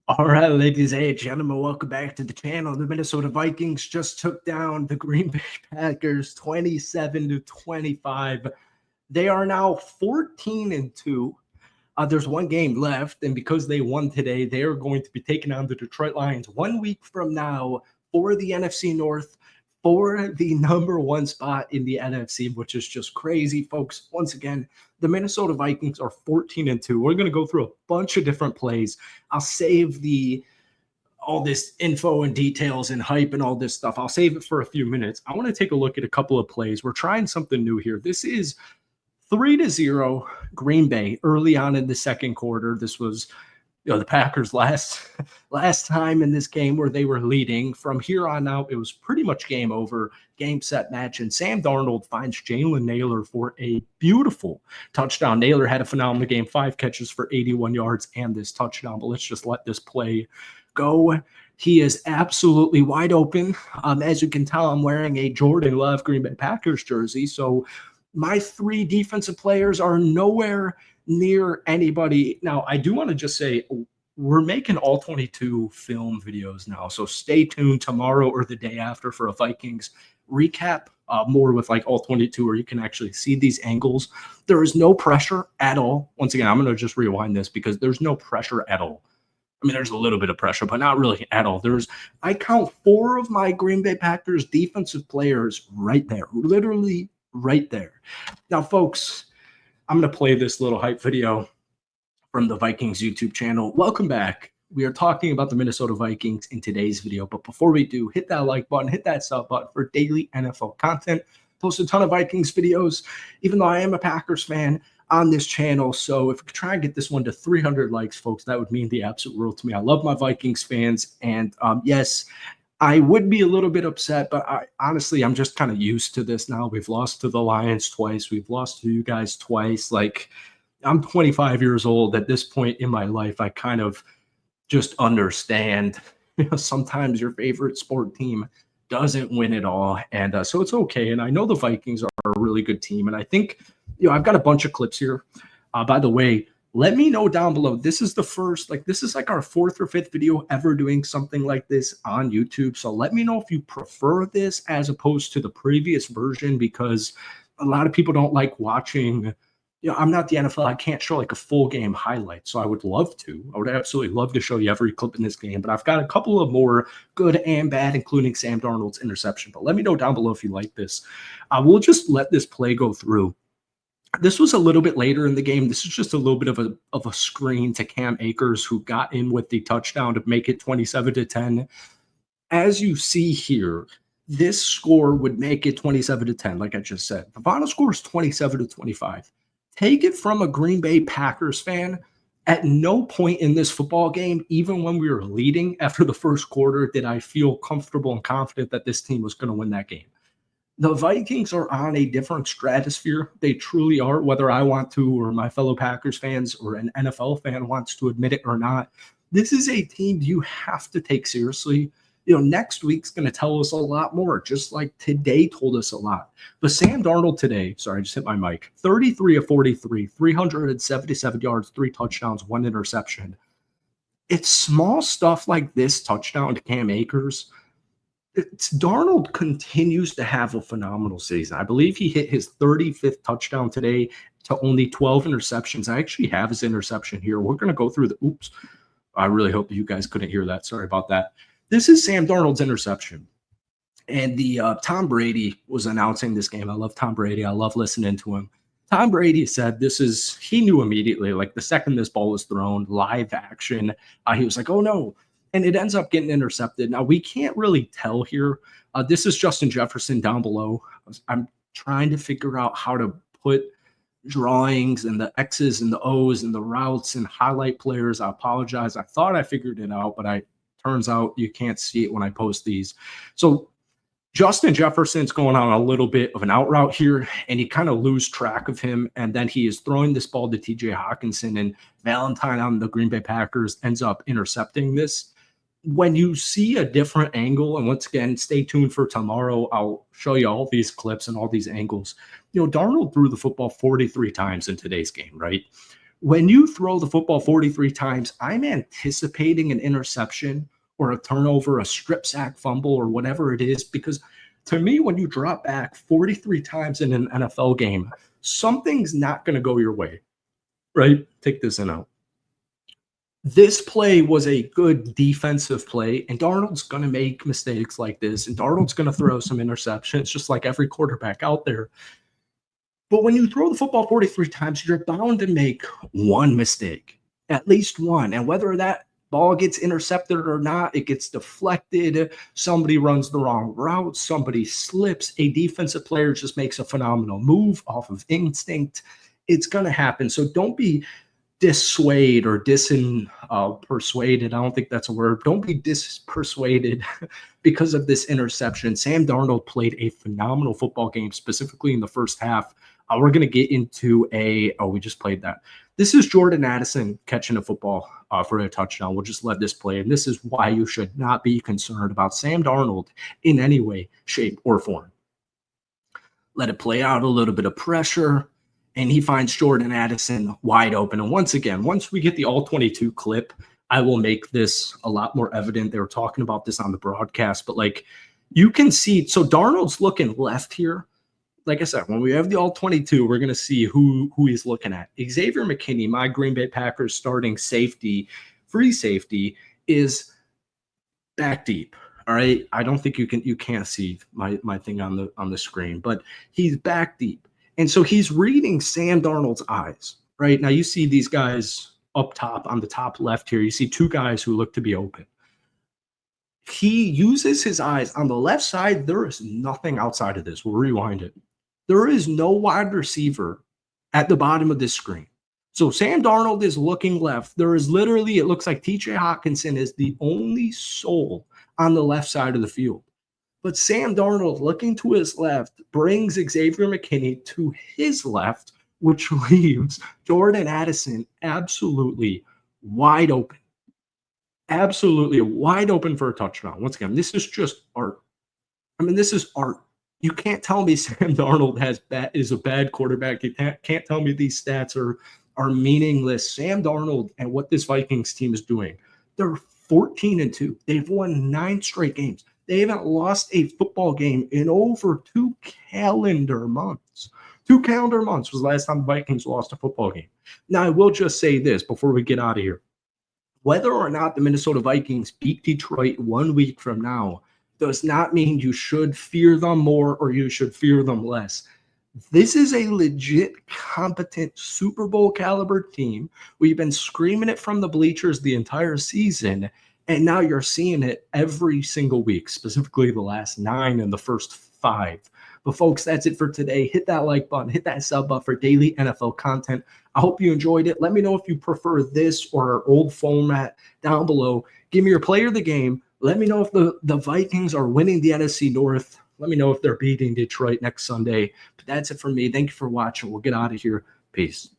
All right, ladies and gentlemen, welcome back to the channel. The Minnesota Vikings just took down the Green Bay Packers 27-25. They are now 14-2. There's one game left, and because they won today, they are going to be taking on the Detroit Lions 1 week from now for the NFC North, for the number one spot in the NFC, which is just crazy, folks. Once again, the Minnesota Vikings are 14-2. We're going to go through a bunch of different plays. I'll save all this info and details and hype and all this stuff. I'll save it for a few minutes. I want to take a look at a couple of plays. We're trying something new here. This is 3-0 Green Bay early on in the second quarter. This was the Packers last time in this game where they were leading. From here on out, it was pretty much game over, game, set, match. And Sam Darnold finds Jalen Nailor for a beautiful touchdown. Nailor had a phenomenal game, 5 catches for 81 yards and this touchdown. But let's just let this play go. He is absolutely wide open. As you can tell, I'm wearing a Jordan Love Green Bay Packers jersey. So my 3 defensive players are nowhere near anybody. Now, I do want to just say we're making all 22 film videos now. So stay tuned tomorrow or the day after for a Vikings recap, more with like all 22, where you can actually see these angles. There is no pressure at all. Once again, I'm going to just rewind this because there's no pressure at all. I mean, there's a little bit of pressure, but not really at all. I count 4 of my Green Bay Packers defensive players right there, literally right there. Now, folks, I'm going to play this little hype video from the Vikings YouTube channel. Welcome back. We are talking about the Minnesota Vikings in today's video. But before we do, hit that like button, hit that sub button for daily NFL content. Post a ton of Vikings videos, even though I am a Packers fan on this channel. So if we could try and get this one to 300 likes, folks, that would mean the absolute world to me. I love my Vikings fans. And yes, I would be a little bit upset, but honestly, I'm just kind of used to this now. We've lost to the Lions twice. We've lost to you guys twice. Like, I'm 25 years old. At this point in my life, I kind of just understand, sometimes your favorite sport team doesn't win it all. And so it's okay. And I know the Vikings are a really good team. And I think, I've got a bunch of clips here. By the way, let me know down below. This is the first, this is like our 4th or 5th video ever doing something like this on YouTube. So let me know if you prefer this as opposed to the previous version, because a lot of people don't like watching. I'm not the NFL. I can't show like a full game highlight. So I would love to. I would absolutely love to show you every clip in this game. But I've got a couple of more good and bad, including Sam Darnold's interception. But let me know down below if you like this. We'll just let this play go through. This was a little bit later in the game. This is just a little bit of a screen to Cam Akers, who got in with the touchdown to make it 27-10. As you see here, this score would make it 27-10, like I just said. The final score is 27-25. Take it from a Green Bay Packers fan. At no point in this football game, even when we were leading after the first quarter, did I feel comfortable and confident that this team was going to win that game. The Vikings are on a different stratosphere. They truly are, whether I want to or my fellow Packers fans or an NFL fan wants to admit it or not. This is a team you have to take seriously. Next week's going to tell us a lot more, just like today told us a lot. But Sam Darnold today, sorry, I just hit my mic, 33 of 43, 377 yards, 3 touchdowns, 1 interception. It's small stuff like this touchdown to Cam Akers. Darnold continues to have a phenomenal season. I believe he hit his 35th touchdown today to only 12 interceptions. I actually have his interception here. We're going to go through oops. I really hope you guys couldn't hear that. Sorry about that. This is Sam Darnold's interception. And Tom Brady was announcing this game. I love Tom Brady. I love listening to him. Tom Brady said he knew immediately, like the second this ball was thrown, live action, he was like, oh no. And it ends up getting intercepted. Now, we can't really tell here. This is Justin Jefferson down below. I'm trying to figure out how to put drawings and the X's and the O's and the routes and highlight players. I apologize. I thought I figured it out, but turns out you can't see it when I post these. So Justin Jefferson's going on a little bit of an out route here, and you kind of lose track of him. And then he is throwing this ball to TJ Hawkinson, and Valentine on the Green Bay Packers ends up intercepting this. When you see a different angle, and once again, stay tuned for tomorrow, I'll show you all these clips and all these angles. Darnold threw the football 43 times in today's game, right? When you throw the football 43 times, I'm anticipating an interception or a turnover, a strip sack fumble, or whatever it is. Because to me, when you drop back 43 times in an NFL game, something's not going to go your way, right? Take this in out. This play was a good defensive play, and Darnold's going to make mistakes like this, and Darnold's going to throw some interceptions, just like every quarterback out there. But when you throw the football 43 times, you're bound to make one mistake, at least one. And whether that ball gets intercepted or not, it gets deflected, somebody runs the wrong route, somebody slips, a defensive player just makes a phenomenal move off of instinct. It's going to happen. So don't be dissuade or persuaded. I don't think that's a word. Don't be dispersuaded because of this interception. Sam Darnold played a phenomenal football game, specifically in the first half. We're going to get into we just played that. This is Jordan Addison catching a football for a touchdown. We'll just let this play. And this is why you should not be concerned about Sam Darnold in any way, shape, or form. Let it play out, a little bit of pressure, and he finds Jordan Addison wide open. And once again, once we get the all-22 clip, I will make this a lot more evident. They were talking about this on the broadcast, but like you can see, so Darnold's looking left here. Like I said, when we have the all-22, we're going to see who he's looking at. Xavier McKinney, my Green Bay Packers starting safety, free safety, is back deep. All right. I don't think you can't see my thing on the screen, but he's back deep. And so he's reading Sam Darnold's eyes, right? Now you see these guys up top on the top left here. You see two guys who look to be open. He uses his eyes. On the left side, there is nothing outside of this. We'll rewind it. There is no wide receiver at the bottom of this screen. So Sam Darnold is looking left. There is literally, it looks like TJ Hawkinson is the only soul on the left side of the field. But Sam Darnold, looking to his left, brings Xavier McKinney to his left, which leaves Jordan Addison absolutely wide open. Absolutely wide open for a touchdown. Once again, this is just art. I mean, this is art. You can't tell me Sam Darnold is a bad quarterback. You can't tell me these stats are meaningless. Sam Darnold and what this Vikings team is doing, they're 14-2. They've won 9 straight games. They haven't lost a football game in over 2 calendar months. 2 calendar months was the last time the Vikings lost a football game. Now, I will just say this before we get out of here. Whether or not the Minnesota Vikings beat Detroit 1 week from now does not mean you should fear them more or you should fear them less. This is a legit, competent Super Bowl caliber team. We've been screaming it from the bleachers the entire season, and now you're seeing it every single week, specifically the last 9 and the first 5. But folks, that's it for today. Hit that like button, hit that sub button for daily NFL content. I hope you enjoyed it. Let me know if you prefer this or our old format down below. Give me your player of the game. Let me know if the Vikings are winning the NFC North. Let me know if they're beating Detroit next Sunday. But that's it for me. Thank you for watching. We'll get out of here. Peace.